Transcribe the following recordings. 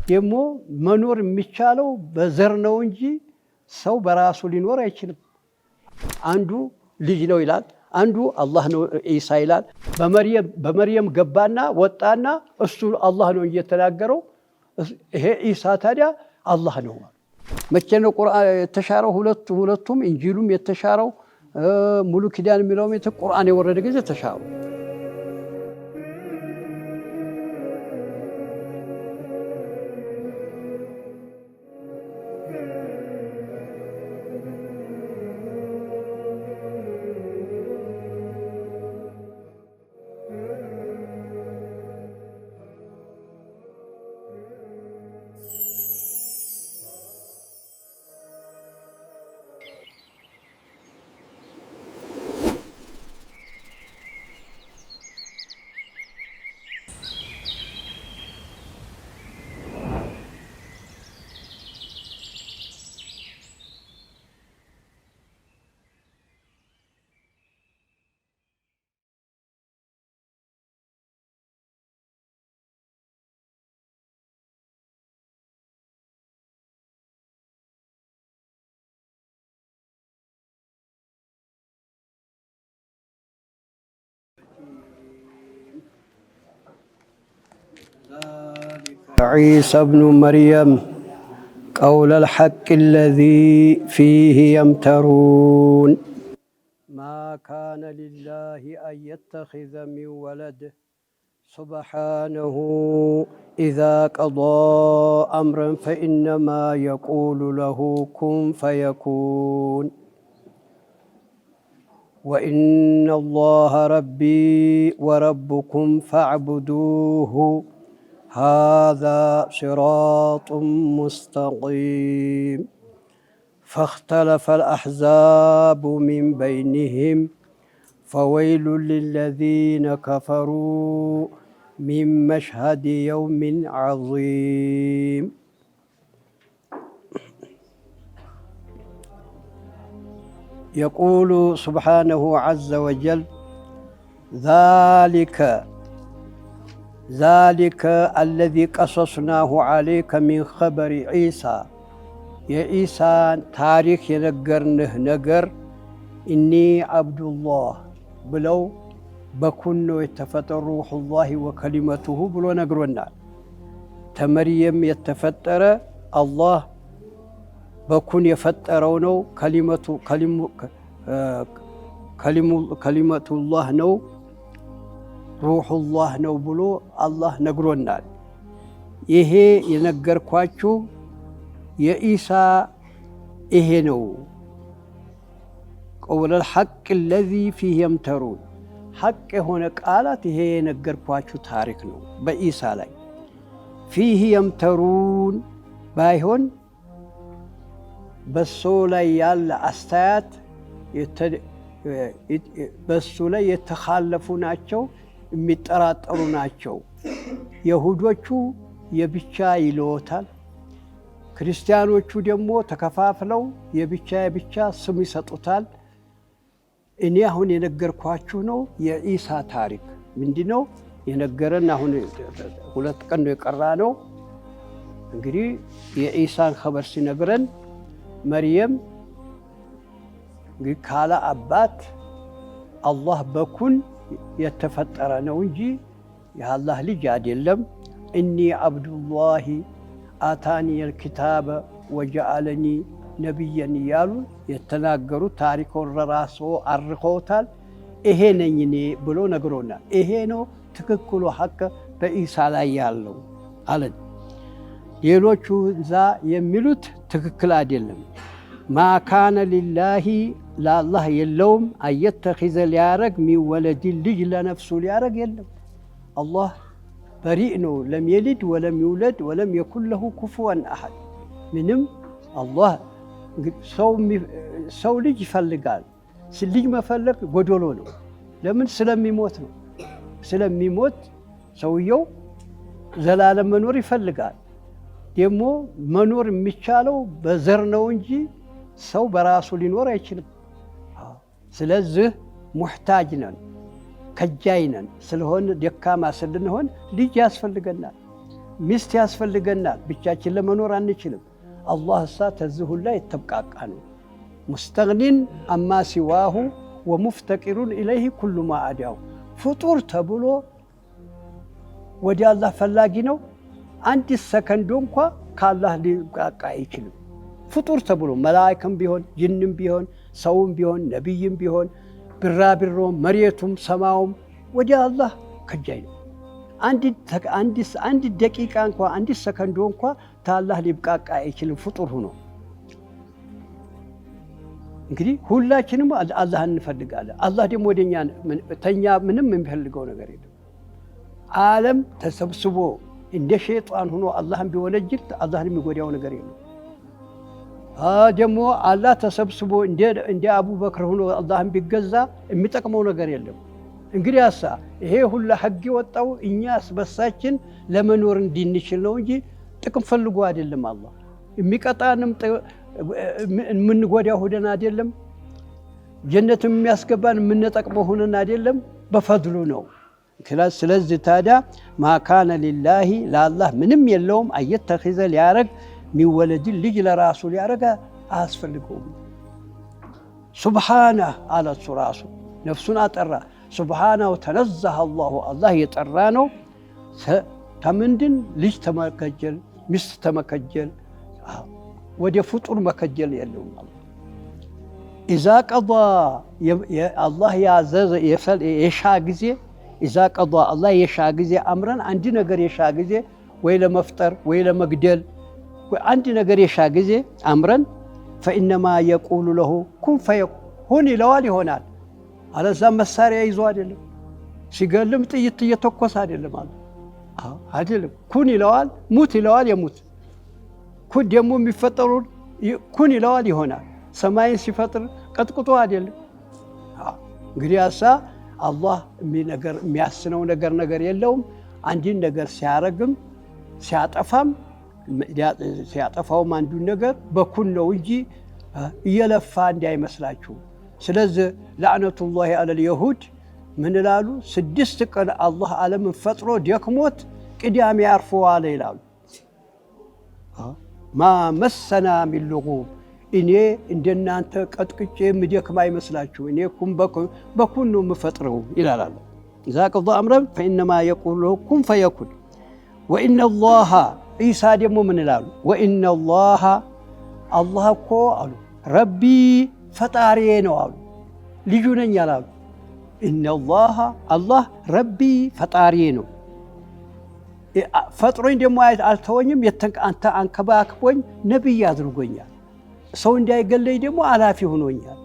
ደግሞ መኖር የሚቻለው በዘር ነው እንጂ ሰው በራሱ ሊኖር አይችልም። አንዱ ልጅ ነው ይላል፣ አንዱ አላህ ነው ኢሳ ይላል። በመርየም ገባና ወጣና እሱ አላህ ነው እየተናገረው፣ ይሄ ኢሳ ታዲያ አላህ ነው። መቼ ነው ቁርአን የተሻረው? ሁለቱም እንጂሉም የተሻረው ሙሉ ኪዳን የሚለውም ቁርአን የወረደ ጊዜ ተሻሩ። عيسى ابن مريم قول الحق الذي فيه يمترون ما كان لله أن يتخذ من ولد سبحانه إذا قضى أمرا فإنما يقول له كن فيكون وإن الله ربي وربكم فاعبدوه هذا صراط مستقيم فاختلف الأحزاب من بينهم فويل للذين كفروا من مشهد يوم عظيم يقول سبحانه عز وجل ذلك الذي قصصناه عليك من خبر عيسى የኢሳ ታሪክ የነገርንህ ነገር ኢኒ አብዱላህ ብለው በኩን ነው የተፈጠሩ ሩሑላሂ ወከሊመቱሁ ብሎ ነግሮናል። ተመርየም የተፈጠረ አላህ በኩን የፈጠረው ነው። ከሊመቱላህ ነው፣ ሩሑላህ ነው ብሎ አላህ ነግሮናል። ይሄ የነገርኳችሁ የኢሳ ይሄ ነው። ቀውለል ሐቅ ለዚ ፊህ የምተሩን ሐቅ የሆነ ቃላት ይሄ የነገርኳችሁ ታሪክ ነው በኢሳ ላይ። ፊህ የምተሩን ባይሆን በሱ ላይ ያለ አስተያየት በሱ ላይ የተኻለፉ ናቸው፣ የሚጠራጠሩ ናቸው። የሁዶቹ የብቻ ይለዎታል፣ ክርስቲያኖቹ ደግሞ ተከፋፍለው የብቻ ስም ይሰጡታል። እኔ አሁን የነገርኳችሁ ነው የኢሳ ታሪክ ምንድነው የነገረን። አሁን 2 ቀን ነው የቀራ ነው። እንግዲህ የኢሳን ኸበር ሲነግረን መርየም እንግዲህ ካለ አባት አላህ በኩን የተፈጠረ ነው እንጂ የአላህ ልጅ አይደለም። እኒ አብዱላሂ አታኒ አልኪታበ ወጀአለኒ ነቢየን እያሉ የተናገሩ ታሪኮን ራሶ አርኸውታል። ይሄ ነኝ እኔ ብሎ ነግሮናል። ይሄ ነው ትክክሉ ሐቅ በኢሳ ላይ ያለው አለን። ሌሎቹ እዛ የሚሉት ትክክል አይደለም። ማካነ ሊላሂ ለአላህ የለውም አየተኺዘ ሊያረግ ሚወለድ ልጅ ለነፍሱ ሊያረግ የለም። አላህ በሪእ ነው። ለም የሊድ ወለም ይውለድ ወለም የኩን ለሁ ኩፉወን አሐድ። ምንም አላህ ሰው ልጅ ይፈልጋል። ልጅ መፈለግ ጎዶሎ ነው። ለምን? ስለሚሞት ነው። ስለሚሞት ሰውየው ዘላለም መኖር ይፈልጋል። ደግሞ መኖር የሚቻለው በዘር ነው እንጂ ሰው በራሱ ሊኖር አይችልም። ስለዚህ ሙሕታጅ ነን፣ ከጃይ ነን። ስለሆነ ደካማ ስልንሆን ልጅ ያስፈልገናል። ሚስት ያስፈልገናል። ብቻችን ለመኖር አንችልም። አላህ እሳ ተዚህ ሁላ የተብቃቃ ነው። ሙስተግኒን አማ ሲዋሁ ወሙፍተቂሩን ኢለይህ ኩሉ ማ አዳሁ። ፍጡር ተብሎ ወደ አላህ ፈላጊ ነው። አንድ ሰከንዶ እንኳ ከአላህ ሊብቃቃ አይችልም። ፍጡር ተብሎ መላእክም ቢሆን ጅንም ቢሆን ሰውም ቢሆን ነቢይም ቢሆን ቢራቢሮም መሬቱም ሰማውም ወደ አላህ ከጃይ ነው። አንድ ደቂቃ እንኳ አንድ ሰከንዶ እንኳ ከአላህ ሊብቃቃ አይችልም ፍጡር ሆኖ። እንግዲህ ሁላችንም አላህ እንፈልጋለን። አላህ ደግሞ ወደኛ ተኛ ምንም የሚፈልገው ነገር የለም። ዓለም ተሰብስቦ እንደ ሸይጣን ሆኖ አላህን ቢወነጅል አላህን የሚጎዳው ነገር የለም። ደግሞ አላህ ተሰብስቦ እንደ አቡበክር ሆኖ አላህን ቢገዛ የሚጠቅመው ነገር የለም። እንግዲህ አሳ ይሄ ሁላ ህግ የወጣው እኛ አስበሳችን ለመኖር እንድንችል ነው እንጂ ጥቅም ፈልጎ አይደለም። አላህ የሚቀጣንም የምንጎዳው ሆነን አይደለም። ጀነትም የሚያስገባን የምንጠቅመው ሆነን አይደለም። በፈድሉ ነው። ስለዚህ ታዲያ ማካነ ሊላሂ ለአላህ ምንም የለውም አየተኺዘ ሊያረግ ሚወለድን ልጅ ለራሱ ሊያረግ አያስፈልገውም። ሱብሓነህ አለ እሱ ራሱ ነፍሱን አጠራ። ሱብሓነሁ ተነዘህ አላሁ አላህ የጠራ ነው። ከምንድን ልጅ ተመከጀል ሚስት ተመከጀል ወደ ፍጡር መከጀል የለውም። ኢዛ ቀዷ አላህ ያዘዘ የሻ ጊዜ ኢዛ ቀዷ አላህ የሻ ጊዜ አምረን አንድ ነገር የሻ ጊዜ ወይ ለመፍጠር ወይ ለመግደል አንድ ነገር የሻ ጊዜ አምረን ፈኢነማ የቁሉ ለሁ ኩን ፈየኩን ይለዋል ይሆናል። አለዛ መሳሪያ ይዞ አይደለም ሲገልም ጥይት እየተኮሰ አይደለም አይደለም። ኩን ይለዋል ሙት ይለዋል የሙት ኩን ደግሞ የሚፈጠሩ ኩን ይለዋል ይሆናል። ሰማይን ሲፈጥር ቀጥቅጦ አይደለም። እንግዲህ አሳ አላህ የሚያስነው ነገር የለውም። አንድን ነገር ሲያረግም ሲያጠፋውም አንዱን ነገር በኩን ነው እንጂ እየለፋ እንዳይመስላችሁ። ስለዚህ ለዕነቱላሂ ዐለል የሁድ ምን ይላሉ? 6 ቀን አላህ ዓለምን ፈጥሮ ደክሞት ቅዳሜ አርፎዋል ይላሉ። ማ መሰና ሚን ሉጉብ እኔ እንደናንተ ቀጥቅጬ የምደክም አይመስላችሁ፣ እኔ በኩን ነው የምፈጥረው ይላል። ኢዛ ቀዷ አምረን ፈኢነማ የቁሉ ኩን ፈየኩን። ወኢነላሃ ዒሳ ደግሞ ምን ይላሉ? ወኢነላሃ አላህ እኮ አሉ ረቢ ፈጣሪዬ ነው አሉ። ልጁ ነኝ አላሉ። ኢነላሃ አላህ ረቢ ፈጣሪዬ ነው። ፈጥሮኝ ደግሞ አልተወኝም፣ አንተ አንከባክቦኝ ነቢይ አድርጎኛል። ሰው እንዳይገለኝ ደግሞ አላፊ ሆኖኛል።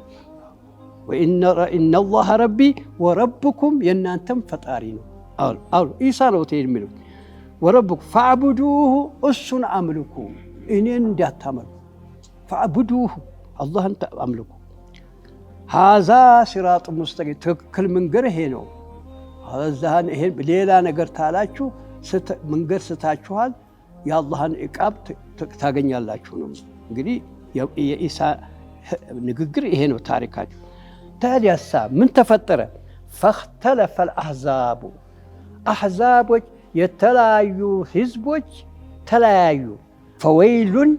ኢነላሃ ረቢ ወረብኩም የእናንተም ፈጣሪ ነው አሉ። ዒሳ ነው የሚሉት ወረብኩም ፈዕቡዱሁ እሱን አምልኩ፣ እኔን እንዳታመልኩ። ፈዕቡዱሁ አላህን አምልኩ። ሃዛ ሲራጥ ሙስተቂም ትክክል መንገድ ይሄ ነው። ሌላ ነገር ታላችሁ መንገድ ስታችኋል፣ የአላህን ዕቃብ ታገኛላችሁ ነው። እንግዲህ የኢሳ ንግግር ይሄ ነው ታሪካችሁ። ታዲያሳ ምን ተፈጠረ? ፈኽተለፈል አሕዛቡ አሕዛቦች የተለያዩ ህዝቦች ተለያዩ። ፈወይሉን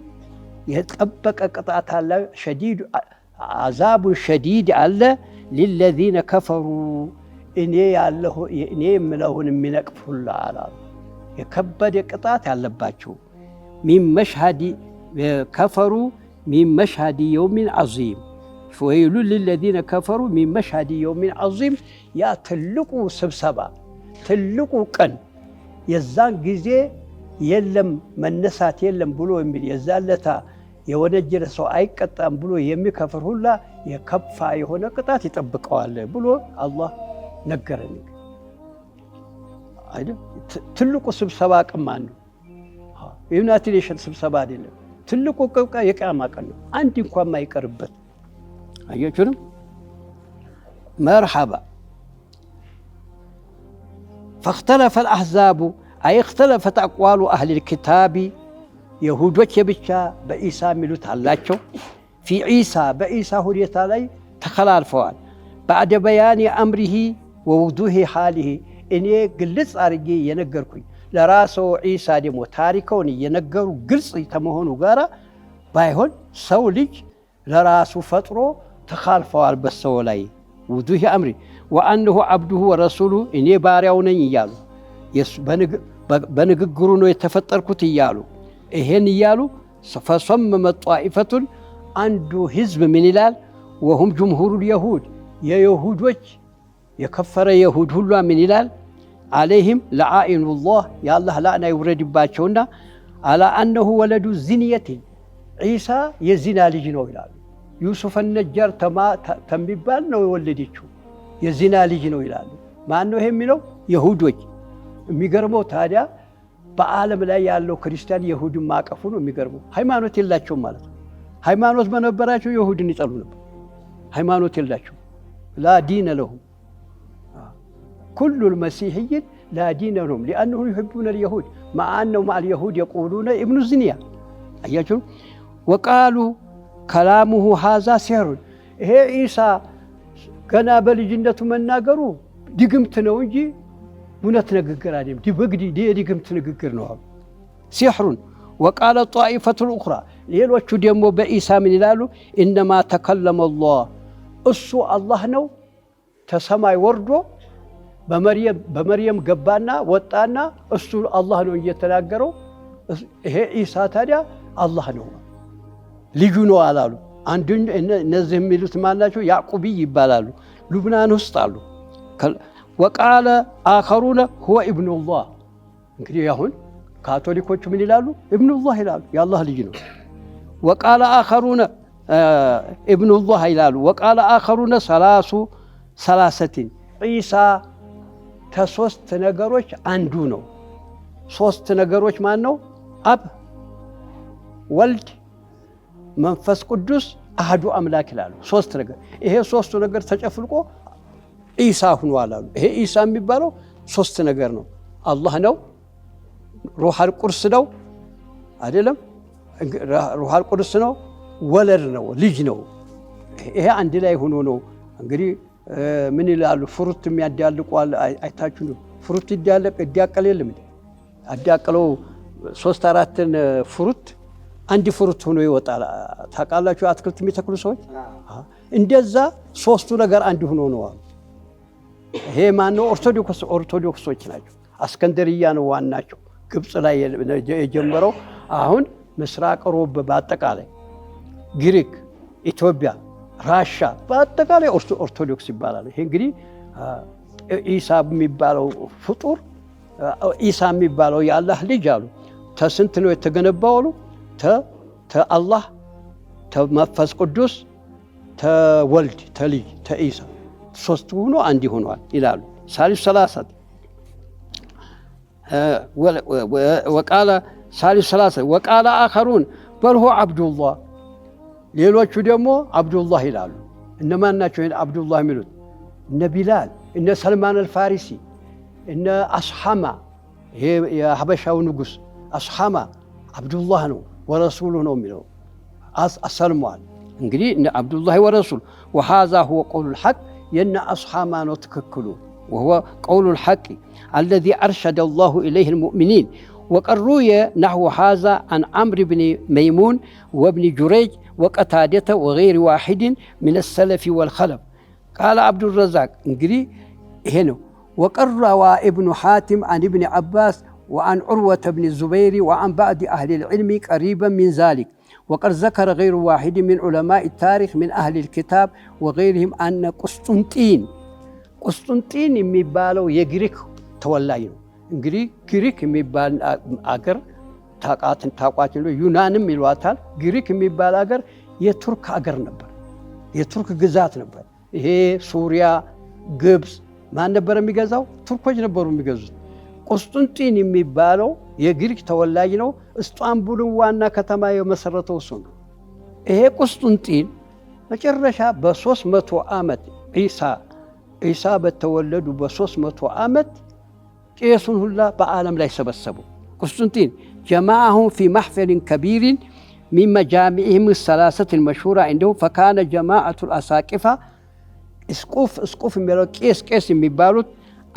የጠበቀ ቅጣት አለ፣ አዛቡን ሸዲድ አለ ሊለዚነ ከፈሩ እኔ የምለውን የሚነቅፉላ አላሉ። የከበደ ቅጣት ያለባቸው ሚን መሽሀዲ ከፈሩ ሚን መሽሀዲ የውሚን ዐዚም። ወይሉን ሊለዚነ ከፈሩ ሚን መሽሀዲ የውሚን ዐዚም። ያ ትልቁ ስብሰባ ትልቁ ቀን የዛን ጊዜ የለም መነሳት የለም ብሎ የሚል የዛለታ የወነጀለ ሰው አይቀጣም ብሎ የሚከፍር ሁላ የከፋ የሆነ ቅጣት ይጠብቀዋል ብሎ አላህ ነገረን። አይደል? ትልቁ ስብሰባ ቀን ማን ነው? ዩናይትድ ኔሽንስ ስብሰባ አይደለም። ትልቁ የቂያማ ቀን ነው። አንድ እንኳን ማይቀርበት። አያችሁንም? መርሐባ فاختلف الأحزاب أي اختلفت أقوال أهل الكتاب يهودوች የብቻ በኢሳ ሚሉት አላቸው في عيسى በኢሳ ሁኔታ ላይ ተከላልፈዋል። بعد بيان أمره ووضوح حاله እኔ ግልጽ አርጌ የነገርኩኝ ለራስዎ ዒሳ ደግሞ ታሪከውን እየነገሩ ግልጽ ከመሆኑ ጋር ባይሆን ሰው ልጅ ለራሱ ፈጥሮ ተኻልፈዋል በሰው ላይ ውዱህ አምሪ ወአንሁ አብዱሁ ወረሱሉ እኔ ባሪያው ነኝ እያሉ በንግግሩ ነው የተፈጠርኩት እያሉ ይሄን እያሉ ፈሰመመ ጧኢፈቱን አንዱ ህዝብ ምን ይላል ወሁም ጅምሁሩል የሁድ የይሁዶች የከፈረ ይሁድ ሁሉ ምን ይላል عليهم لعائن الله يا الله لا يورد باچونا على انه ولد زنيه عيسى يزنا ልጅ ነው ይላሉ ዩሱፍ النجار ተሚባል ነው የወለደችው የዚና ልጅ ነው ይላሉ ማን ነው ይሄ የሚለው ይሁዶች የሚገርመው ታዲያ በዓለም ላይ ያለው ክርስቲያን ይሁድን ማቀፉ ነው የሚገርመው ሃይማኖት የላቸውም ማለት ነው ሃይማኖት በነበራቸው ይሁድን ይጠሉ ነበር ሃይማኖት የላቸው لا دين لهم كل المسيحيين لا دين لهم لأنهم يحبون اليهود مع أنه مع اليهود يقولون ابن الزنية أيجون وقالوا كلامه هذا سحر هي عيسى كان بالجنة من ناقروا دقمت نوجي ونتنقر عليهم دي بقدي دي دقمت نقر نوهم سحر وقال الطائفة الأخرى ليلوشو ديمو بعيسى من الالو إنما تكلم الله أسو الله نو تسمع وردو በመርየም ገባና ወጣና እሱ አላህ ነው እየተናገረው ይሄ ኢሳ ታዲያ አላህ ነው ልጁ ነው አላሉ አንዱ እነዚህ የሚሉት ማናቸው ያዕቁብ ይባላሉ ሉብናን ውስጥ አሉ وقال آخرون هو ابن الله እንግዲህ አሁን ካቶሊኮቹ ምን ይላሉ ابن الله ይላሉ የአላህ ልጅ ነው وقال آخرون ابن الله ይላሉ وقال آخرون ثلاثة ኢሳ ከሶስት ነገሮች አንዱ ነው ሶስት ነገሮች ማን ነው አብ ወልድ መንፈስ ቅዱስ አሐዱ አምላክ ይላሉ ሶስት ነገር ይሄ ሶስቱ ነገር ተጨፍልቆ ኢሳ ሆኗል አሉ ይሄ ኢሳ የሚባለው ሶስት ነገር ነው አላህ ነው ሩሃል ቁርስ ነው አይደለም ሩሃል ቁርስ ነው ወለድ ነው ልጅ ነው ይሄ አንድ ላይ ሆኖ ነው እንግዲህ ምን ይላሉ ፍሩት የሚያዳልቁዋል አይታችሁ ነው ፍሩት ይዳቀል የለም አዳቀለው 3-4 ፍሩት አንድ ፍሩት ሆኖ ይወጣል ታቃላችሁ አትክልት የሚተክሉ ሰዎች እንደዛ ሶስቱ ነገር አንድ ሆኖ ነው ይሄ ማን ነው ኦርቶዶክሶች ናቸው አስከንደሪያ ነው ዋናቸው ግብጽ ላይ የጀመረው አሁን ምስራቅ ሮብ በአጠቃላይ ግሪክ ኢትዮጵያ ራሻ በአጠቃላይ ኦርቶዶክስ ይባላል ይሄ እንግዲህ ኢሳ የሚባለው ፍጡር ኢሳ የሚባለው የአላህ ልጅ አሉ ተስንት ነው የተገነባው አሉ ተአላህ ተመንፈስ ቅዱስ ተወልድ ተልጅ ተኢሳ ሶስቱ ሆኖ አንድ ሆኗል ይላሉ ሳሊስ ሰላሳት وقال ሳሊስ ሰላሳ وقال آخرون بل هو عبد الله ሌሎቹ ደግሞ አብዱላህ ይላሉ እነማን ናቸው አብዱላህ የሚሉት እነ ቢላል እነ ሰልማን አልፋሪሲ እነ አስሐማ ይሄ የሐበሻው ንጉስ አስሐማ አብዱላህ ነው ወረሱሉ ነው የሚለው አሰልሟል እንግዲህ እነ አብዱላህ ወረሱል وهذا هو قول الحق የነ አስሐማ ነው ትክክሉ وهو قول الحق الذي أرشد الله إليه المؤمنين وقد روي نحو هذا عن عمرو بن ميمون وابن جريج وقتادة وغير واحد من السلف والخلف قال عبد الرزاق انجري هنا وقد روى ابن حاتم عن ابن عباس وعن عروة بن الزبير وعن بعض أهل العلم قريبا من ذلك وقد ذكر غير واحد من علماء التاريخ من أهل الكتاب وغيرهم أن قسطنطين የሚባለው የግሪክ ተወላጅ ነው እንግዲህ ግሪክ የሚባል አገር ታቋችን ዩናንም ይሏታል ግሪክ የሚባል አገር የቱርክ አገር ነበር የቱርክ ግዛት ነበር ይሄ ሱሪያ ግብጽ ማን ነበር የሚገዛው ቱርኮች ነበሩ የሚገዙት ቁስጥንጢን የሚባለው የግሪክ ተወላጅ ነው እስጣንቡልን ዋና ከተማ የመሰረተው እሱ ነው ይሄ ቁስጥንጢን መጨረሻ በ300 ዓመት ኢሳ በተወለዱ በ300 ዓመት ቄሱን ሁላ በዓለም ላይ ሰበሰቡ قسطنطين جمعهم في محفل كبير من مجامعهم الثلاثة المشهورة عندهم فكان جماعة الأساقفة اسقف من قيس من بالوت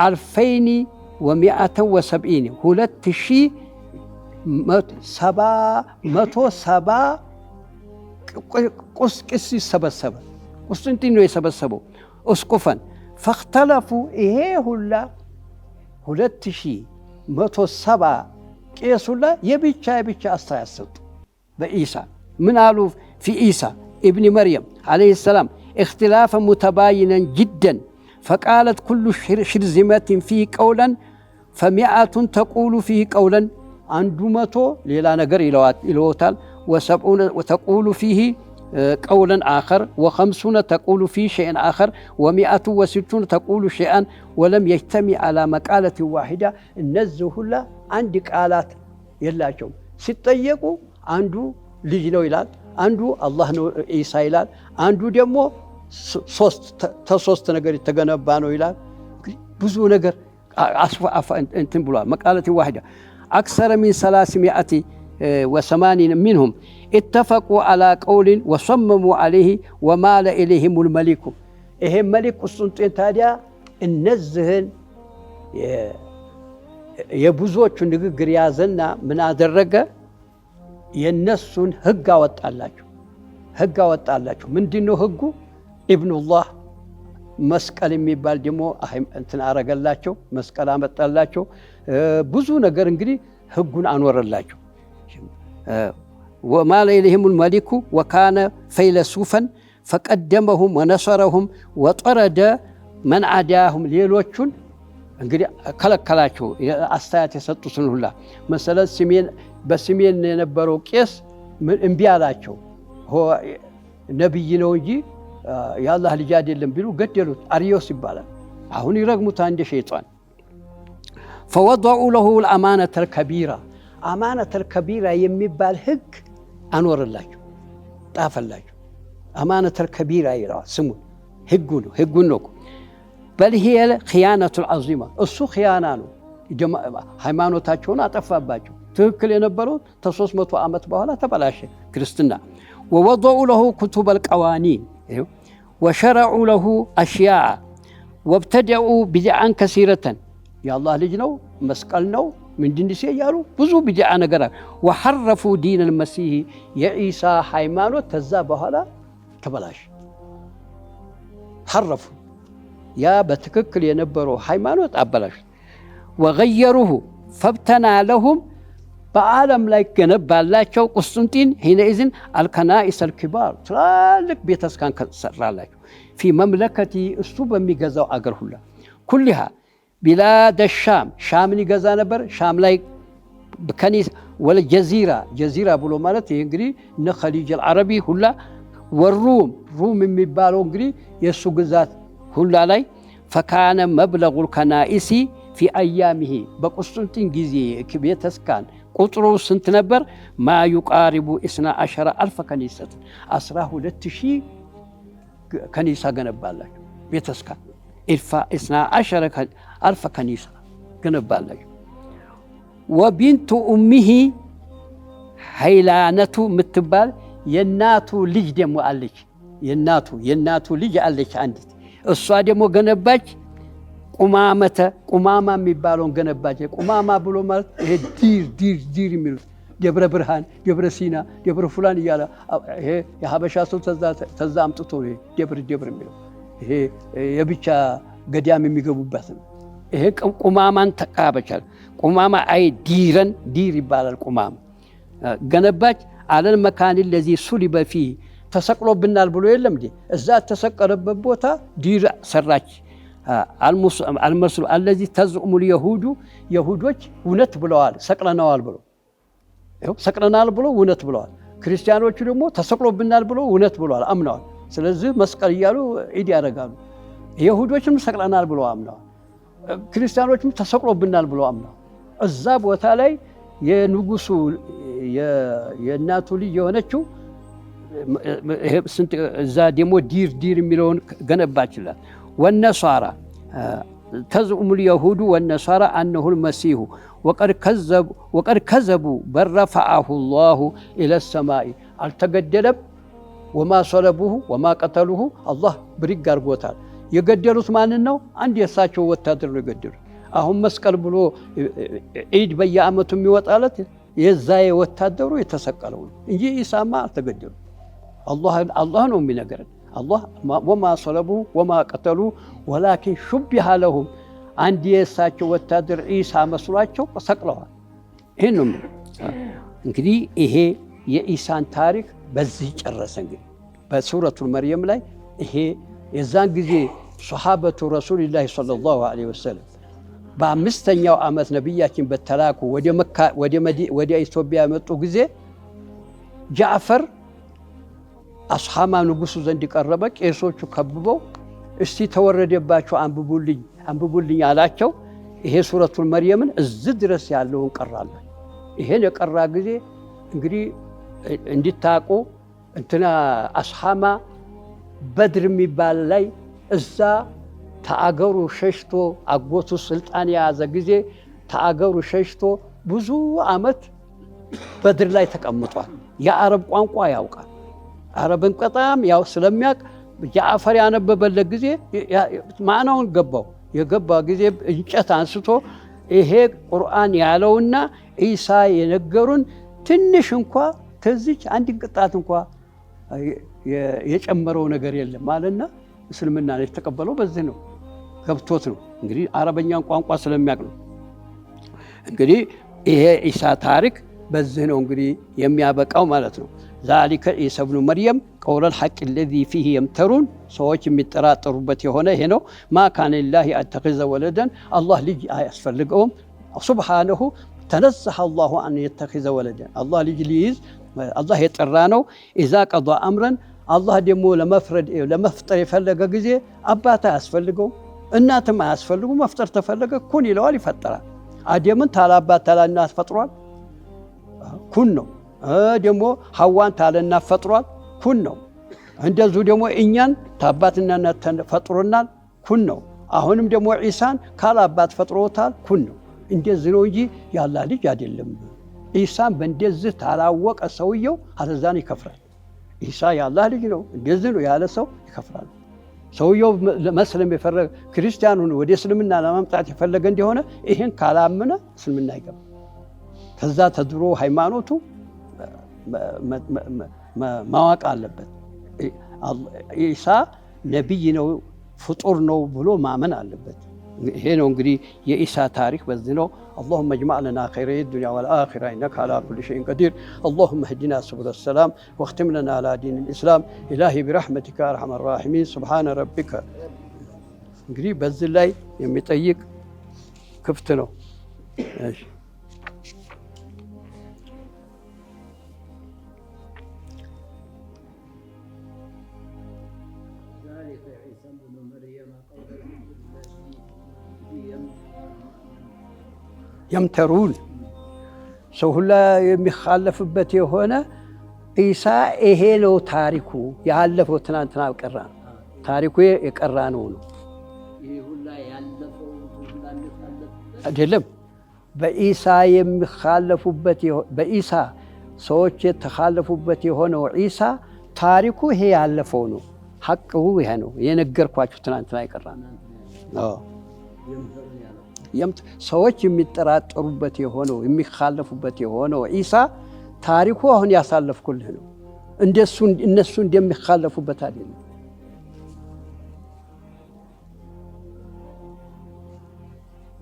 2000 و170 2700 قس يسبسب قسطنطين يسبسبوا اسقفا فاختلفوا ايه هلا 2170 قيس هلا يبيتشا استياسط بعيسى من قالوا في عيسى ابن مريم عليه السلام اختلافا متباينا جدا فقالت كل شرذمة فيه قولا ف100 تقول فيه قولا عنده 100 ليلا نجر إلوتال و70 وتقول فيه قولا آخر و50 تقول فيه شيئا آخر و160 تقول شيئا ولم يجتمع على مقالة واحدة النزه لا عندك آلات يلاجهم ستيقوا عنده لجنو يلال عنده الله نو عيسى يلال عنده دمو ሶስት ነገር የተገነባ ነው ይላል ብዙ ነገር እንትን ብሏል مقالة واحدة أكثر من 380 منهم اتفقوا على قول وصمموا عليه ومال إليهم الملك ይሄ መሊክ ቁስጥንጤን ታዲያ እነዚህን የብዙዎቹ ንግግር ያዘና ምን አደረገ የነሱን ህግ አወጣላቸው ምንድነው ህጉ ኢብኑላህ መስቀል የሚባል ደግሞ እንትን አረገላቸው መስቀል አመጣላቸው ብዙ ነገር እንግዲህ ህጉን አኖረላቸው ومال إليهم الملك وكان فيلسوفا فقدمهم ونصرهم وطرد من عداهم ሌሎቹን እንግዲህ ከለከላቸው አስተያየት የሰጡትን ሁላ መሰለ በስሜን የነበረው ቄስ እንቢ አላቸው ነብይ ነው እንጂ የአላህ ልጅ አይደለም ቢሉ ገደሉት አርዮስ ይባላል አሁን ይረግሙት አንደ ሸይጣን فوضعوا له الأمانة الكبيرة أمانة الكبيرة የሚባል ህግ አኖረላቸው ጣፈላቸው أمانة الكبيرة ይላል ስሙ ህጉ ነው بل هي الخيانة العظيمة እሱ ኺያና ነው ሃይማኖታቸውን አጠፋባቸው ትክክል የነበረው ከ300 ዓመት በኋላ ተበላሸ ክርስትና ووضعوا له كتب القوانين وشرعوا له أشياء وابتدعوا بدعا كثيرة يا الله لجنو مسقلنو من دين سيالو بزو بدعا نغرا وحرفوا دين المسيح يا عيسى ሃይማኖት ተዛ በኋላ ተበላሽ حرفوا يا በትክክል የነበረው ሃይማኖት አበላሽ وغيروه فابتنى لهم በዓለም ላይ ገነባላቸው ቁስጥንጢን ሂነኢዝን አልከናኢስ አልኪባር ትላልቅ ቤተክርስቲያን ሰራላቸው في مملكتي እሱ በሚገዛው አገር ሁላ ኩልሃ ቢላድ ሻምን ይገዛ ነበር ሻም ላይ በከኒስ ወልጀዚራ ብሎ ማለት ይሄ እንግዲህ ነኸሊጅ አልዓረቢ ሁላ ወሩም የሚባለው እንግዲህ የሱ ግዛት ሁላ ላይ فكان مبلغ الكنائس في أيامه በቁስጥንጢን ጊዜ ቤተክርስቲያን ቁጥሩ ስንት ነበር ما يقارب 12,000 كنيسة 12,000 كنيسة ገነባላቸው ቤተክርስቲያን 12,000 كنيسة ገነባላቸው وبنت أمه ሀይላነቱ ምትባል የናቱ ልጅ ደግሞ አለች የናቱ ልጅ አለች አንዲት እሷ ደግሞ ገነባች ቁማማ የሚባለውን ገነባች ቁማማ ብሎ ማለት ይሄ ዲር የሚሉት ደብረ ብርሃን ደብረ ሲና ደብረ ፉላን እያለ ይሄ የሀበሻ ሰው ተዛ አምጥቶ ነው ደብር የሚለው ይሄ የብቻ ገዳም የሚገቡበት ነው ይሄ ቁማማን ተቃበቻል ቁማማ አይ ዲር ይባላል ቁማማ ገነባች አለል መካን ለዚህ ሱሊበ ፊ ተሰቅሎብናል ብሎ የለም እንዴ እዛ ተሰቀለበት ቦታ ዲር ሰራች አልመስሉ الذي تزعم اليهود يهودዎች እውነት ብለዋል ሰቅለናል ብሎ እውነት ብለዋል ክርስቲያኖቹ ደግሞ ተሰቅሎብናል ብሎ እውነት ብለዋል አምነዋል ስለዚህ መስቀል ይያሉ ኢድ ያደርጋሉ ይሁዶችም ሰቅለናል ብለው አምነዋል ክርስቲያኖችም ተሰቅሎብናል ብለው አምነዋል እዛ ቦታ ላይ የንጉሱ የናቱ ልጅ የሆነችው እዛ ደግሞ ዲር የሚለውን ገነባችላት والنصارى تزعم اليهود والنصارى أنه المسيح وقد كذبوا بل رفعه الله إلى السماء التقدلب وما صلبوه وما قتلوه الله بريق أرغوتال يقدلوا ثمانين نو عند يساچو وتادر يقدلوا አሁን መስቀል ብሎ ዒድ በየዓመቱ የሚወጣለት የዛ ወታደሩ የተሰቀለው ነው እንጂ ኢሳማ አልተገደሉ። አላህ ነው የሚነገረን። አላህ ወማ ሰለቡ ወማ ቀተሉ ወላኪን ሹቢሀ ለሁም፣ አንድ የእሳቸው ወታደር ኢሳ መስሏቸው ሰቅለዋል። ይህን ነው እንግዲህ ይሄ የኢሳን ታሪክ በዚህ ጨረሰ። እንግዲህ በሱረቱል መርየም ላይ ይሄ የዛን ጊዜ ሶሓበቱ ረሱልላህ ሰለላሁ ዐለይሂ ወሰለም በአምስተኛው ዓመት ነቢያችን በተላኩ ወደ ኢትዮጵያ የመጡ ጊዜ ጃዕፈር አስሓማ ንጉሱ ዘንድ ቀረበ። ቄሶቹ ከብበው እስቲ ተወረደባቸው አንብቡልኝ አላቸው። ይሄ ሱረቱል መርየምን እዚህ ድረስ ያለውን ቀራለ። ይሄን የቀራ ጊዜ እንግዲህ እንዲታቁ እንትና አስሓማ በድር የሚባል ላይ እዛ ተአገሩ ሸሽቶ አጎቱ ስልጣን የያዘ ጊዜ ተአገሩ ሸሽቶ ብዙ ዓመት በድር ላይ ተቀምጧል። የአረብ ቋንቋ ያውቃል። አረብን በጣም ያው ስለሚያውቅ ጃዕፈር ያነበበለት ጊዜ ማዕናውን ገባው። የገባ ጊዜ እንጨት አንስቶ ይሄ ቁርአን ያለውና ኢሳ የነገሩን ትንሽ እንኳ ከዚች አንድ ቅጣት እንኳ የጨመረው ነገር የለም ማለትና እስልምና የተቀበለው በዚህ ነው። ገብቶት ነው እንግዲህ አረበኛን ቋንቋ ስለሚያውቅ ነው። እንግዲህ ይሄ ኢሳ ታሪክ በዚህ ነው እንግዲህ የሚያበቃው ማለት ነው። ዛሊከ ዒሳ ብኑ መርየም ቀውለል ሐቅ ለዚ ፊህ የምተሩን፣ ሰዎች የሚጠራጠሩበት የሆነ ይሄ ነው። ማ ካነ ሊላሂ አተኺዘ ወለደን፣ አላህ ልጅ አያስፈልገውም። ሱብሓነሁ ተነዘሀ አላሁ አን የተኺዘ ወለደን፣ አላህ ልጅ ሊይዝ አላህ የጠራ ነው። ኢዛ ቀዷ አምረን፣ አላህ ደግሞ ለመፍጠር የፈለገ ጊዜ አባት አያስፈልገው እናትም አያስፈልጉ። መፍጠር ተፈለገ ኩን ይለዋል፣ ይፈጠራል። አደምን ታላባት ታላናት ፈጥሯል፣ ኩን ነው። ደግሞ ሐዋን ታለናት ፈጥሯል፣ ኩን ነው። እንደዚሁ ደግሞ እኛን ታባትና እናት ፈጥሮናል፣ ኩን ነው። አሁንም ደግሞ ዒሳን ካላባት ፈጥሮታል፣ ኩን ነው። እንደዚህ ነው እንጂ ያላህ ልጅ አይደለም። ዒሳን በእንደዚህ ታላወቀ ሰውየው አለዛን ይከፍራል። ዒሳ ያላህ ልጅ ነው እንደዚህ ነው ያለ ሰው ይከፍራል። ሰውየው መስለም የፈለገ ክርስቲያኑን ወደ እስልምና ለማምጣት የፈለገ እንደሆነ ይሄን ካላመነ እስልምና አይገባም። ከዛ ተድሮ ሃይማኖቱ ማወቅ አለበት። ኢሳ ነቢይ ነው ፍጡር ነው ብሎ ማመን አለበት። ይሄ ነው እንግዲህ የኢሳ ታሪክ በዚህ ነው። اللهم اجمع لنا خيري الدنيا والآخرة إنك على كل شيء قدير. اللهم اهدنا سبل السلام واختم لنا على دين الإسلام. إلهي برحمتك يا أرحم الراحمين. سبحان ربك. እንግዲህ በዚህ ላይ የሚጠይቅ ክፍት ነው። እሺ የምተሩን ሰው ሁላ የሚኻለፍበት የሆነ ኢሳ ይሄ ነው ታሪኩ። ያለፈው ትናንትና ቀራ ታሪኩ የቀራ ነው። ይሄ ሁላ ያለፈው አይደለም። በኢሳ የሚኻለፉበት በኢሳ ሰዎች የተኻለፉበት የሆነው ኢሳ ታሪኩ ይሄ ያለፈው ነው። ሐቁ ይሄ ነው የነገርኳችሁ ትናንትና የቀራ ነው። ሰዎች የሚጠራጠሩበት የሆነው የሚኻለፉበት የሆነው ኢሳ ታሪኩ አሁን ያሳለፍኩልህ ነው። እነሱ እንደሚኻለፉበት አይደለም።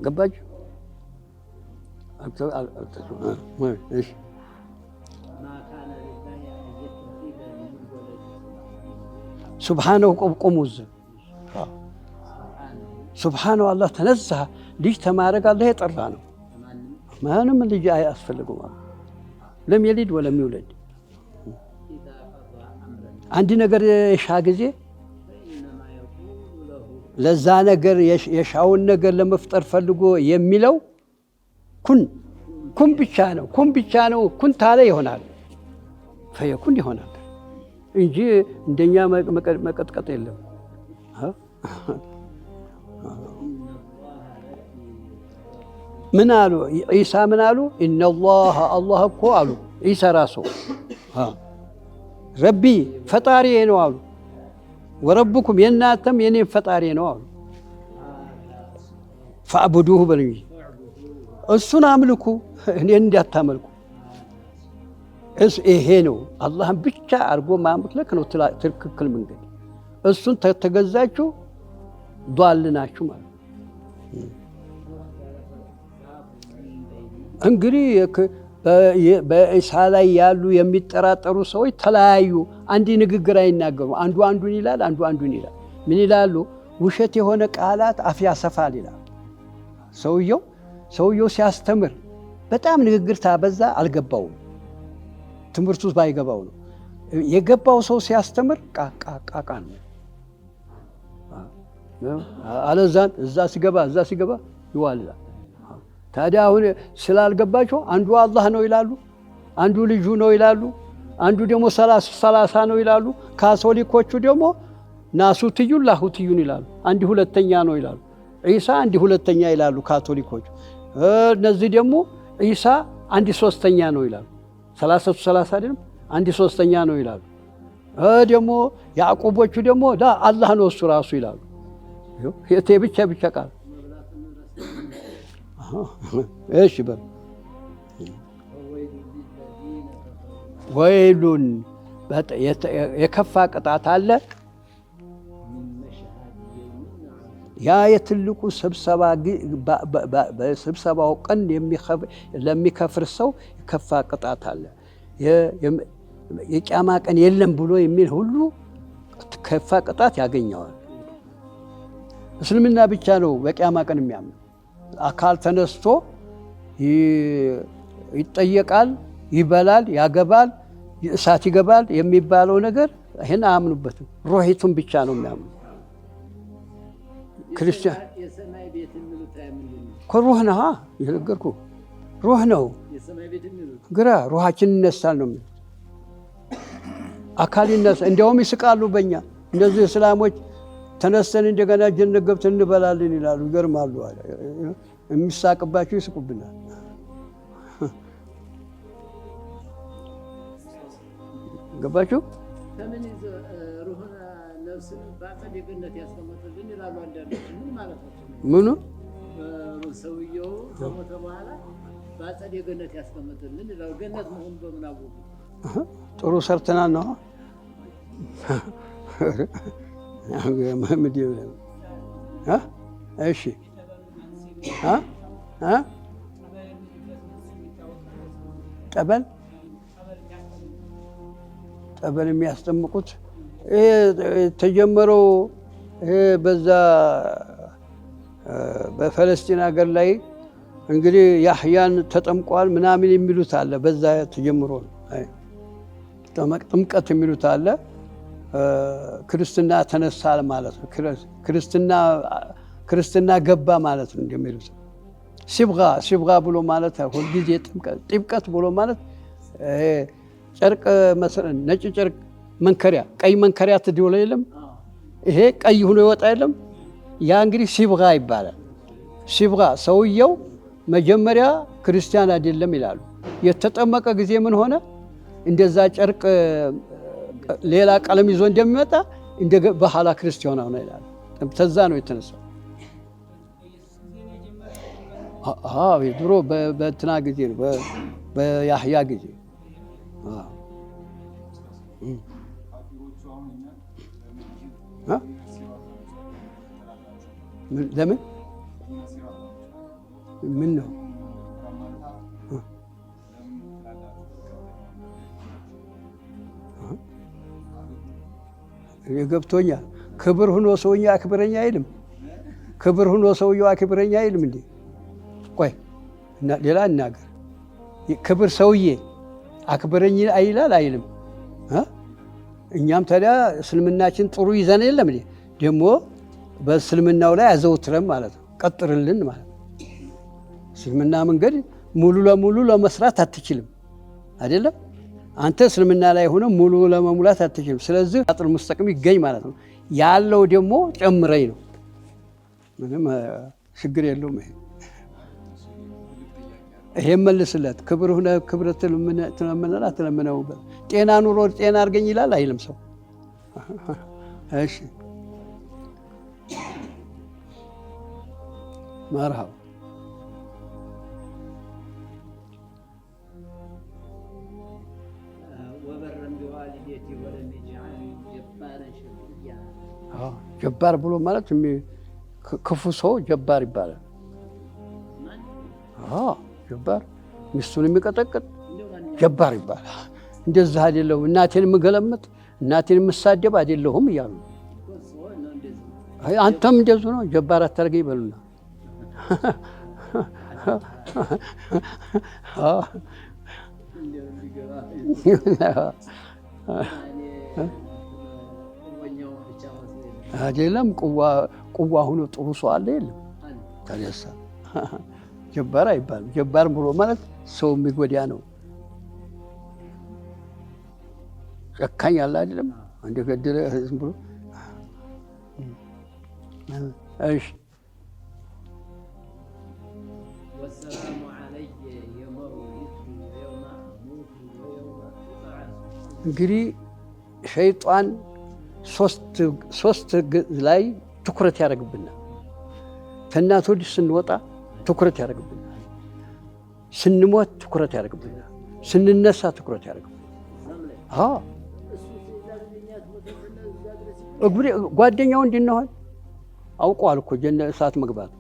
ገባችሁ? እሺ ሱብሓነሁ ቆሙ ሱብሓነሁ አላህ ተነዘሀ ልጅ ተማረግ አላህ የጠራ ነው። ማንም ልጅ አያስፈልገውም። ለም የሊድ ወለም ይውለድ። አንድ ነገር የሻ ጊዜ ለዛ ነገር የሻውን ነገር ለመፍጠር ፈልጎ የሚለው ኩን ብቻ ነው። ኩን ብቻ ነው። ኩን ታለ ይሆናል፣ ፈየኩን ይሆናል እንጂ እንደኛ መቀጥቀጥ የለም። ምን አሉ ኢሳ? ምን አሉ? ኢነላህ አላህ እኮ አሉ ኢሳ ራሱ ረቢ ፈጣሪ ነው አሉ። ወረብኩም የእናንተም የኔም ፈጣሪ ነው አሉ። ፈዕቡዱሁ በሉኝ እሱን አምልኩ እኔን እንዳታመልኩ። ይሄ ነው አላህን ብቻ አድርጎ ማምለክ ነው ትክክል መንገድ። እሱን ተገዛችሁ ዷል ናችሁ ማለት እንግዲህ በኢሳ ላይ ያሉ የሚጠራጠሩ ሰዎች ተለያዩ። አንድ ንግግር አይናገሩ። አንዱ አንዱን ይላል፣ አንዱ አንዱን ይላል። ምን ይላሉ? ውሸት የሆነ ቃላት አፍ ያሰፋል ይላል። ሰውየው ሲያስተምር በጣም ንግግር ታበዛ አልገባውም። ትምህርቱ ባይገባው ነው። የገባው ሰው ሲያስተምር ቃቃ ነው። አለዛን እዛ ሲገባ ይዋልላል። ታዲያ አሁን ስላልገባቸው አንዱ አላህ ነው ይላሉ፣ አንዱ ልጁ ነው ይላሉ፣ አንዱ ደግሞ ሰላሳ ነው ይላሉ። ካቶሊኮቹ ደግሞ ናሱትዩን ላሁትዩን ይላሉ። አንድ ሁለተኛ ነው ይላሉ። ዒሳ አንድ ሁለተኛ ይላሉ ካቶሊኮቹ። እነዚህ ደግሞ ዒሳ አንድ ሶስተኛ ነው ይላሉ። ሰላሳ አይደለም አንድ ሶስተኛ ነው ይላሉ። ደግሞ ያዕቆቦቹ ደግሞ አላህ ነው እሱ ራሱ ይላሉ። የቴ ብቻ ቃል እሺ በል ወይሉን የከፋ ቅጣት አለ። ያ የትልቁ በስብሰባው ቀን ለሚከፍር ሰው የከፋ ቅጣት አለ። የቂያማ ቀን የለም ብሎ የሚል ሁሉ ከፋ ቅጣት ያገኘዋል። እስልምና ብቻ ነው በቂያማ ቀን የሚያምነው። አካል ተነስቶ ይጠየቃል፣ ይበላል፣ ያገባል፣ እሳት ይገባል የሚባለው ነገር ይህን አያምኑበትም። ሩሂቱን ብቻ ነው የሚያምኑ። ክርስቲያን ሩህ ነው የነገርኩህ፣ ሩህ ነው ግራ ሩሃችን ይነሳል ነው የሚሉት። አካል ይነሳ። እንዲያውም ይስቃሉ በእኛ እንደዚህ እስላሞች ተነስተን እንደገና ጀነት ገብተን እንበላለን ይላሉ። ይገርማሉ። የሚሳቅባቸው ይስቁብናል። ገባችሁ? ከምን ሩህና ነፍስን በአጸደ ገነት ያስቀመጠልን ይላሉ አንዳንዶች። ምን ማለታቸው ነው? ምኑ ሰውየው ከሞተ በኋላ በአጸደ ገነት ያስቀመጠልን ይላሉ። ገነት መሆኑን በምን አወቁ? ጥሩ ሰርተናል ነው። እሺ ጠበል የሚያስጠምቁት ተጀመረው በዛ በፈለስጢን ሀገር ላይ እንግዲህ ያህያን ተጠምቋል ምናምን የሚሉት አለ። በዛ ተጀምሮ ነው ጥምቀት የሚሉት አለ። ክርስትና ተነሳል ማለት ነው። ክርስትና ገባ ማለት ነው እንደሚሉት። ሲብጋ ብሎ ማለት ሁልጊዜ ጥምቀት ብሎ ማለት ጨርቅ ነጭ ጨርቅ መንከሪያ፣ ቀይ መንከሪያ ትዲውለ የለም ይሄ ቀይ ሆኖ ይወጣ የለም። ያ እንግዲህ ሲብጋ ይባላል። ሲብጋ ሰውየው መጀመሪያ ክርስቲያን አይደለም ይላሉ። የተጠመቀ ጊዜ ምን ሆነ? እንደዛ ጨርቅ ሌላ ቀለም ይዞ እንደሚመጣ በኋላ ክርስቲያን ሆነ ይላሉ። ተዛ ነው የተነሳው። ድሮ በእንትና ጊዜ ነው፣ በያህያ ጊዜ። ለምን ምን ነው የገብቶኛል። ክብር ሁኖ ሰውዬው አክብረኛ አይልም። ክብር ሁኖ ሰውዬው አክብረኛ አይልም እንዴ? ቆይ ሌላ እናገር። ክብር ሰውዬ አክብረኝ አይላል አይልም? እኛም ታዲያ እስልምናችን ጥሩ ይዘን የለም እንዴ? ደግሞ በእስልምናው ላይ አዘውትረን ማለት ነው፣ ቀጥርልን ማለት ነው። እስልምና መንገድ ሙሉ ለሙሉ ለመስራት አትችልም አይደለም? አንተ እስልምና ላይ ሆነ ሙሉ ለመሙላት አትችልም። ስለዚህ አጥር ሙስተቂም ይገኝ ማለት ነው። ያለው ደግሞ ጨምረኝ ነው። ምንም ችግር የለውም። ይሄ መልስለት። ክብር ሆነ ክብር ትለምነና ትለምነው። ጤና ኑሮ ጤና አድርገኝ ይላል አይልም ሰው። እሺ مرحبا. وبرا بوالدتي ولم يجعلني جبارا شقيا. جبار بلو مالت كفو سو جبار يبالا. جبار ሚስቱን የሚቀጠቅጥ ጀባር ይባላል። እንደዛ አይደለሁም እናቴን የምገለምጥ እናቴን የምሳደብ አይደለሁም እያሉ አንተም እንደዚሁ ነው ጀባር አታርገኝ ይበሉና አይደለም ቁዋ ሆኖ ጥሩ ሰው አለ የለም ታዲያሳ ጀባር አይባልም። ጀባር ብሎ ማለት ሰው የሚጎዳ ነው። ጨካኝ አለ አይደለም እንደ ገደለ ዝም ብሎ እሺ والسلام علي يوم ولدت ويوم أموت ويوم أبعث. እንግዲህ ሸይጣን ሶስት ላይ ትኩረት ያደርግብናል። ከእናት ወዲህ ስንወጣ ትኩረት ያደርግብናል። ስንሞት ትኩረት ያደርግብናል። ስንነሳ ትኩረት ያደርግብናል። ጓደኛው እንድንሆን አውቀዋል እኮ ጀነት እሳት መግባት።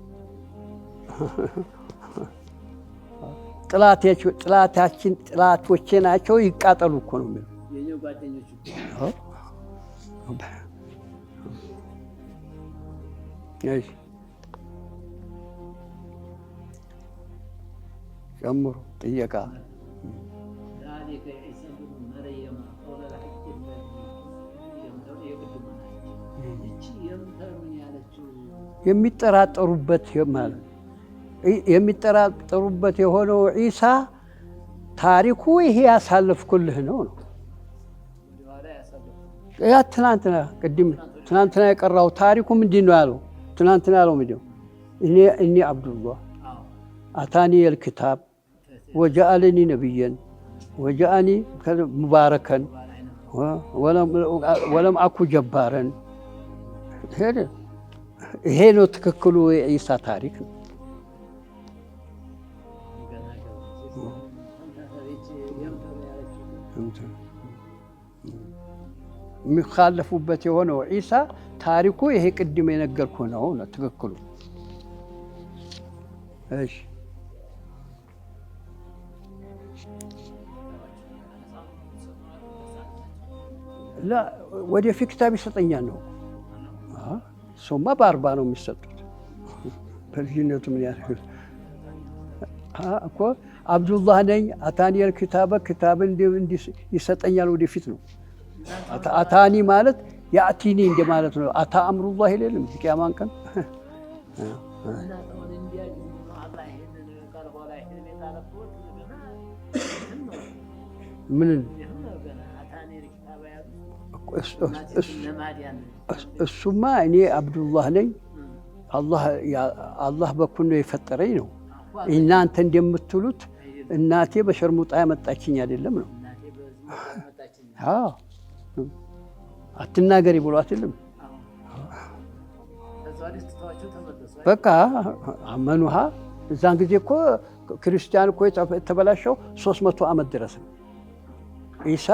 ጥላቶቼ ናቸው ይቃጠሉ እኮ ነው የሚለው የኔው ጓደኞች እሺ ጨምሮ ጥየቃ ذلك عيسى بن مريم قول الحق የሚጠራጠሩበት የሆነው ዒሳ ታሪኩ ይሄ ያሳለፍኩልህ ነው። ያ ትናንትና የቀራው ታሪኩ ምንድን ነው ያለው? ትናንትና ያለው ምንድን ነው? እኔ አብዱላህ አታኒ አልኪታብ ወጀአለኒ ነቢየን ወጀአኒ ሙባረከን ወለም አኩ ጀባረን። ይሄ ነው ትክክሉ የዒሳ ታሪክ ነው። የሚካለፉበት የሆነው ዒሳ ታሪኩ ይሄ ቅድም የነገርኩ ነው ትክክሉ። እሺ ላ ወደፊት ክታብ ይሰጠኛል ነው። እሱማ በ40 ነው የሚሰጡት። በልጅነቱ ምን ያህል እኮ አብዱላህ ነኝ አታኒ አልኪታበ ክታብን ይሰጠኛል ወደፊት ነው። አታኒ ማለት ያእቲኒ እንደማለት ነው። አታ አምሩላህ ይላልም ቂያማን ቀን ምን እሱማ እኔ አብዱላህ ነኝ አላህ በኩል ነው የፈጠረኝ ነው። እናንተ እንደምትሉት እናቴ በሸርሙጣ ያመጣችኝ አይደለም ነው። አትናገሪ ብሏት የለም። በቃ አመኑሃ። እዛን ጊዜ እኮ ክርስቲያን እኮ የተበላሸው 300 ዓመት ድረስ ነው። ዒሳ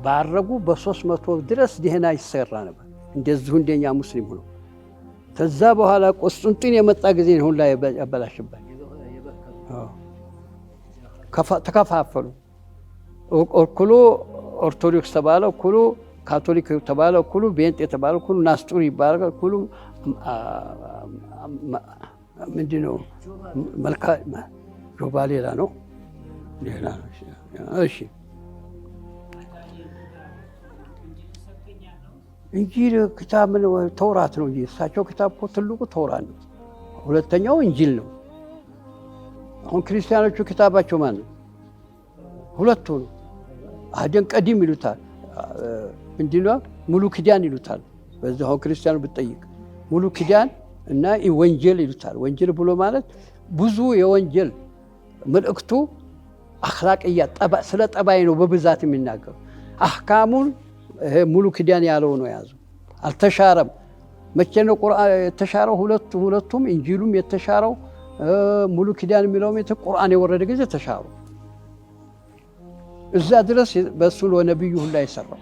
ባረጉ በ300 ድረስ ደህና ይሰራ ነበር እንደዚሁ እንደኛ ሙስሊም ሆኖ። ከዛ በኋላ ቆስጥንጢን የመጣ ጊዜ ነው ሁላ ያበላሽባል። ተከፋፈሉ። እኩሉ ኦርቶዶክስ ተባለ፣ እኩሉ ካቶሊክ ተባለ፣ እኩሉ ቤንጤ ተባለ፣ እኩሉ ናስጡር ይባላል፣ እኩሉ ምንድን ነው መልካ ጆባ ሌላ ነው። እሺ እንጂል ክታብ ምን ተውራት ነው እንጂ እሳቸው ክታብ እኮ ትልቁ ተውራት ነው። ሁለተኛው እንጂል ነው። አሁን ክርስቲያኖቹ ክታባቸው ማን ነው? ሁለቱ ነው። አህደን ቀዲም ይሉታል፣ ምንድን ነው ሙሉ ኪዳን ይሉታል። በዛው አሁን ክርስቲያኑ ብትጠይቅ ሙሉ ኪዳን እና ወንጀል ይሉታል። ወንጀል ብሎ ማለት ብዙ የወንጀል መልእክቱ አኽላቅያ ስለ ጠባይ ነው በብዛት የሚናገሩ። አህካሙን ሙሉ ኪዳን ያለው ነው ያዙ። አልተሻረም። መቼ ነው ቁርአን የተሻረው? ሁለቱም እንጂሉም የተሻረው ሙሉ ኪዳን የሚለውም ቁርአን የወረደ ጊዜ ተሻሩ። እዛ ድረስ በሱ ለነብዩ ሁላ የሰራው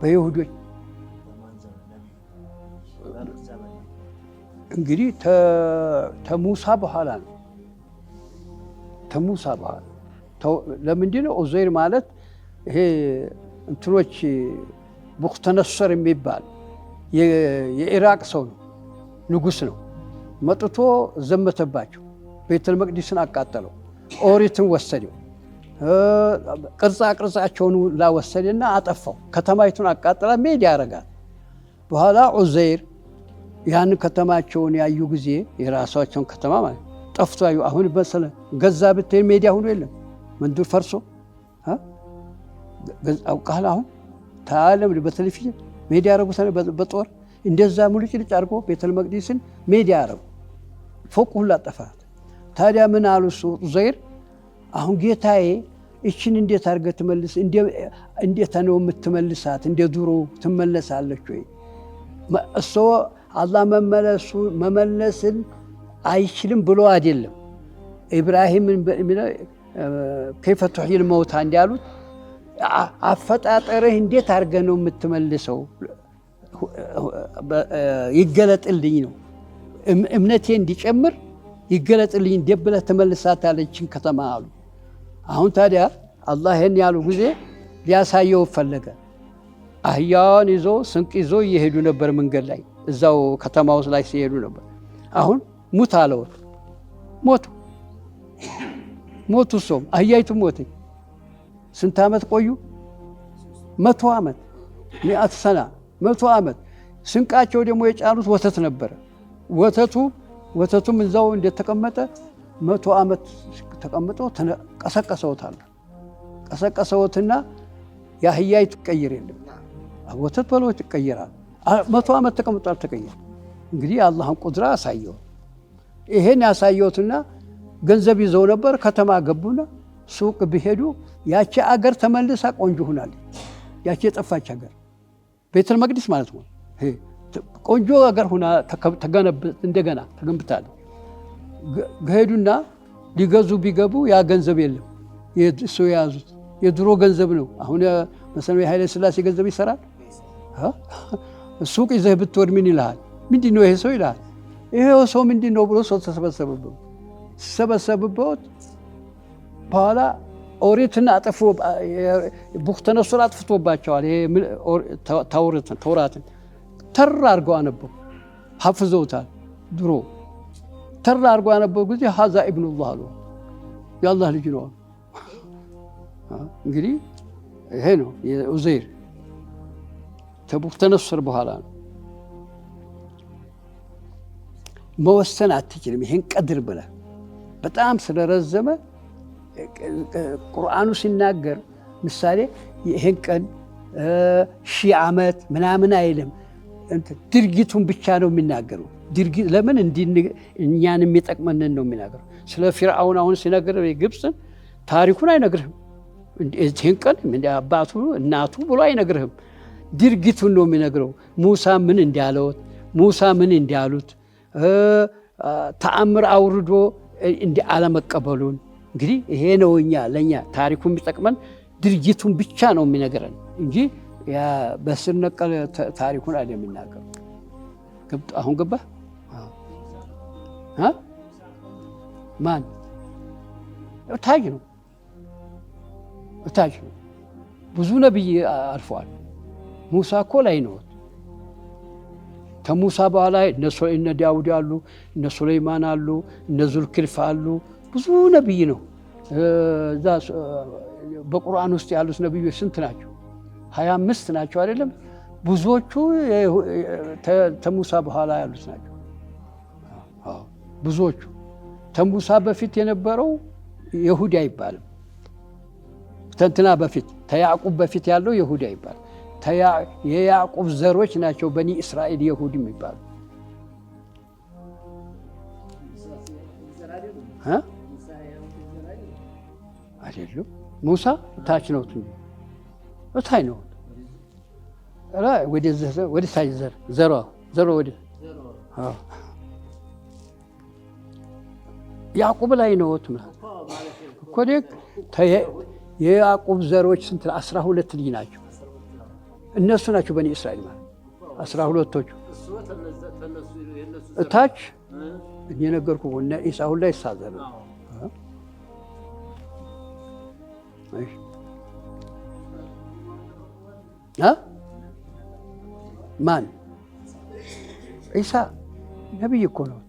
በይሁዶች እንግዲህ ተሙሳ በኋላ ነው። ተሙሳ በኋላ ለምንድን ነው ዑዘይር ማለት ይሄ እንትኖች ቡክተነሰር የሚባል የኢራቅ ሰው ነው፣ ንጉስ ነው። መጥቶ ዘመተባቸው፣ ቤተል መቅዲስን አቃጠለው፣ ኦሪትን ወሰደው፣ ቅርጻቸውን ላወሰደና አጠፋው። ከተማይቱን አቃጠላ ሜዳ ያረጋል። በኋላ ዑዘይር ያን ከተማቸውን ያዩ ጊዜ የራሳቸውን ከተማ ማለት ጠፍቶ ያዩ። አሁን በሰለ ገዛ ብትሄድ ሜዳ ሁሉ የለም፣ መንዱር ፈርሶ አውቃል። አሁን ታለም በቴሌቪዥን ሜዳ ያረጉት በጦር እንደዛ ሙልጭልጭ አድርጎ ቤተል መቅዲስን ሜዳ ያረጉ፣ ፎቅ ሁሉ አጠፋት። ታዲያ ምን አሉ ዑዘይር፣ አሁን ጌታዬ እችን እንዴት አድርገህ ትመልስ? እንዴት ነው የምትመልሳት? እንደ ድሮ ትመለሳለች ወይ? እሱ አላህ መመለስን አይችልም ብሎ አይደለም። ኢብራሂም ከይፈ ቱሕይል መውታ እንዲያሉት አፈጣጠርህ እንዴት አድርገህ ነው የምትመልሰው? ይገለጥልኝ ነው እምነቴ እንዲጨምር ይገለጥልኝ፣ እንዴት ብለህ ትመልሳታለችን ከተማ አሉ። አሁን ታዲያ አላህ ይህን ያሉ ጊዜ ሊያሳየው ፈለገ። አህያዋን ይዞ ስንቅ ይዞ እየሄዱ ነበር መንገድ ላይ፣ እዛው ከተማ ውስጥ ላይ ሲሄዱ ነበር። አሁን ሙት አለው። ሞቱ ሰውም አህያይቱ ሞተች። ስንት ዓመት ቆዩ? 100 ዓመት 100 ሰና 100 ዓመት። ስንቃቸው ደግሞ የጫኑት ወተት ነበረ። ወተቱም እዛው እንደተቀመጠ 100 ዓመት ተቀምጦ ቀሰቀሰውትና የአህያይቱ ቀይር የለም ወተት በለው ይቀየራል። 100 ዓመት ተቀምጦ አልተቀየረም። እንግዲህ አላህን ቁድራ አሳየው። ይሄን ያሳየውትና ገንዘብ ይዘው ነበር። ከተማ ገቡና ሱቅ ቢሄዱ ያቺ አገር ተመልሳ ቆንጆ ሆናለች። ያቺ የጠፋች አገር ቤተል መቅዲስ ማለት ነው። ቆንጆ አገር ሆና እንደገና ተገንብታለች። ሄዱና ሊገዙ ቢገቡ ያ ገንዘብ የለም። እሱ የያዙት የድሮ ገንዘብ ነው። አሁን መሰለኝ የኃይለ ሥላሴ ገንዘብ ይሰራል። ሱቅ ይዘህ ብትወድ ምን ይልሃል? ምንድን ነው ይሄ ሰው ይልሃል። ይሄ ሰው ምንድን ነው ብሎ ሰው ተሰበሰበበት። በኋላ ኦሪትን አጥፎ ቡክተነሱር አጥፍቶባቸዋል። ተውራትን ተራ አድርገው አነበው ሐፍዘውታል። ድሮ ተራ አድርገው ያነበው ጊዜ ሀዛ ኢብኑላህ አሉ፣ የአላህ ልጅ ነው። እንግዲህ ይሄ ነው የዑዘይር ተቡክተነሱር በኋላ ነው። መወሰን አትችልም። ይሄን ቀድር ብለህ በጣም ስለረዘመ ቁርአኑ ሲናገር ምሳሌ ይሄን ቀን 1000 ዓመት ምናምን አይልም። ድርጊቱን ብቻ ነው የሚናገረው። ድርጊት ለምን እኛን የሚጠቅመንን ነው የሚናገረው። ስለ ፊርዓውን አሁን ሲነግር ግብፅን ታሪኩን አይነግርህም። ይሄን ቀን አባቱ እናቱ ብሎ አይነግርህም። ድርጊቱን ነው የሚነግረው። ሙሳ ምን እንዳለውት፣ ሙሳ ምን እንዳሉት፣ ተአምር አውርዶ አለመቀበሉን። እንግዲህ ይሄ ነው ለእኛ ታሪኩን የሚጠቅመን ድርጊቱን ብቻ ነው የሚነግረን እንጂ በስር ነቀል ታሪኩን አይደለም የሚናገረው። አሁን ገባህ? ማን ታጅ ነው? ታጅ ነው። ብዙ ነቢይ አልፈዋል። ሙሳ እኮ ላይ ነው። ከሙሳ በኋላ እነ ዳውድ አሉ፣ እነ ሱለይማን አሉ፣ እነ ዙልኪፍል አሉ። ብዙ ነቢይ ነው። እዛ በቁርአን ውስጥ ያሉት ነቢዮች ስንት ናቸው? 25 ናቸው አይደለም? ብዙዎቹ ተሙሳ በኋላ ያሉት ናቸው። ብዙዎቹ ተሙሳ በፊት የነበረው ይሁዳ አይባልም። ተንትና በፊት ተያዕቁብ በፊት ያለው ይሁዳ አይባልም። የያዕቁብ ዘሮች ናቸው በኒ እስራኤል ይሁድ የሚባሉ። አይደሉም። ሙሳ ታች ነው፣ እታይ ነው። ወደ ሳይ ዘሮ ወደ ያዕቁብ ላይ ነው እኮ የያዕቁብ ዘሮች ስንት 12 ልጅ ናቸው። እነሱ ናቸው በኒ እስራኤል ማለት 12ቶቹ እታች እኔ ነገርኩህ እነ ኢሳ ሁላ ይሳዘሩ ማን ኢሳ ነብይ እኮ ነው።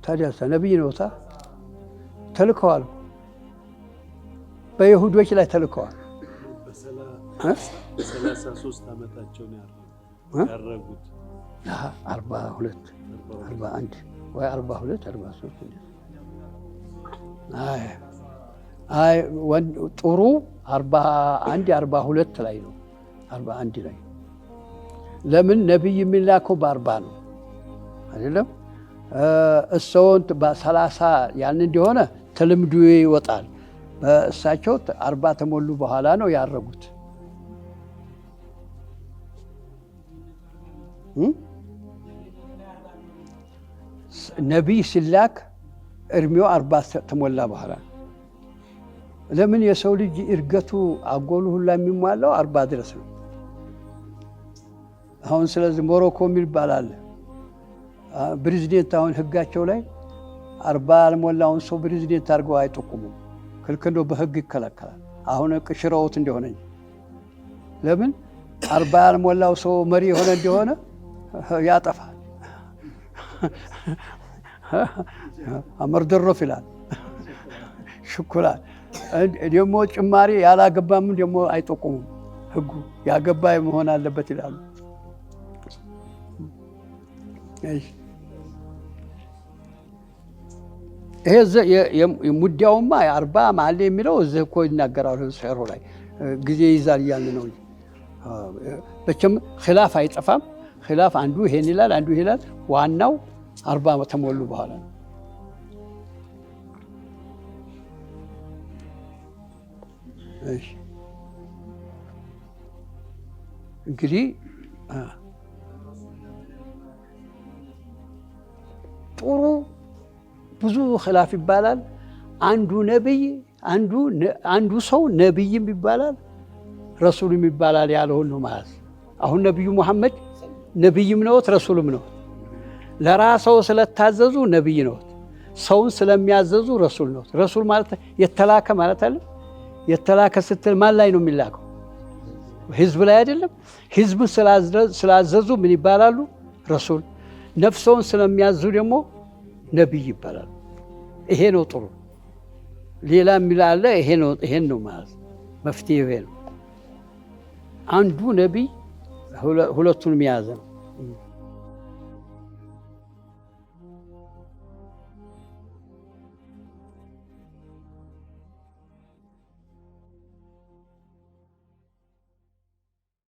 ታዲያ ነብይ ነው ተልከዋል። በይሁዶች ላይ ተልከዋል። በ33 ዓመታቸው ነው ያረጉት። 42 41 ወይ 42 43 አይ ጥሩ 41 42 ላይ ነው 41 ላይ ለምን ነብይ የሚላከው በ40 ነው አይደለም? እሰውን በ30 ያን እንደሆነ ተልምዶ ይወጣል። በእሳቸው 40 ተሞሉ በኋላ ነው ያረጉት። ነቢይ ሲላክ እድሜው 40 ተሞላ በኋላ ለምን የሰው ልጅ እርገቱ አጎሉ ሁላ የሚሟላው 40 ድረስ ነው። አሁን ስለዚህ ሞሮኮ የሚባል ፕሬዝዳንት አሁን ህጋቸው ላይ 40 ያልሞላውን ሰው ፕሬዝዳንት አድርገው አይጠቁሙም። ክልክል ነው፣ በህግ ይከለከላል። አሁን ቅሽረውት እንደሆነ ለምን 40 ያልሞላው ሰው መሪ የሆነ እንደሆነ ያጠፋል። አመርደሮፍ ይላል ሽኩላል። ደግሞ ጭማሪ ያላገባም ደግሞ አይጠቁሙም። ህጉ ያገባ መሆን አለበት ይላሉ። ይሄ ሙዲያውማ 40 ማለ የሚለው እዚህ እኮ ይናገራሉ። ሰሮ ላይ ጊዜ ይዛል እያልን ነው እንጂ በቸም ኺላፍ አይጠፋም። ኺላፍ አንዱ ይሄን ይላል፣ አንዱ ይላል። ዋናው 40 ተሞሉ በኋላ ነው። እሺ እንግዲህ ጥሩ ብዙ ኺላፍ ይባላል። አንዱ ነብይ አንዱ ሰው ነብይም ይባላል ረሱልም ይባላል ያለውን ነው ማለት። አሁን ነብዩ መሐመድ ነብይም ነው ረሱልም ነው። ለራስዎ ስለታዘዙ ነብይ ነው። ሰውን ስለሚያዘዙ ረሱል ነው። ረሱል ማለት የተላከ ማለት አይደል? የተላከ ስትል ማን ላይ ነው የሚላከው? ህዝብ ላይ አይደለም? ህዝብ ስላዘዙ ምን ይባላሉ? ረሱል። ነፍሰውን ስለሚያዙ ደግሞ ነብይ ይባላል። ይሄ ነው ጥሩ። ሌላ የሚላለ ይሄን ነው ማለት መፍትሄ ይሄ ነው። አንዱ ነብይ ሁለቱንም የያዘ ነው።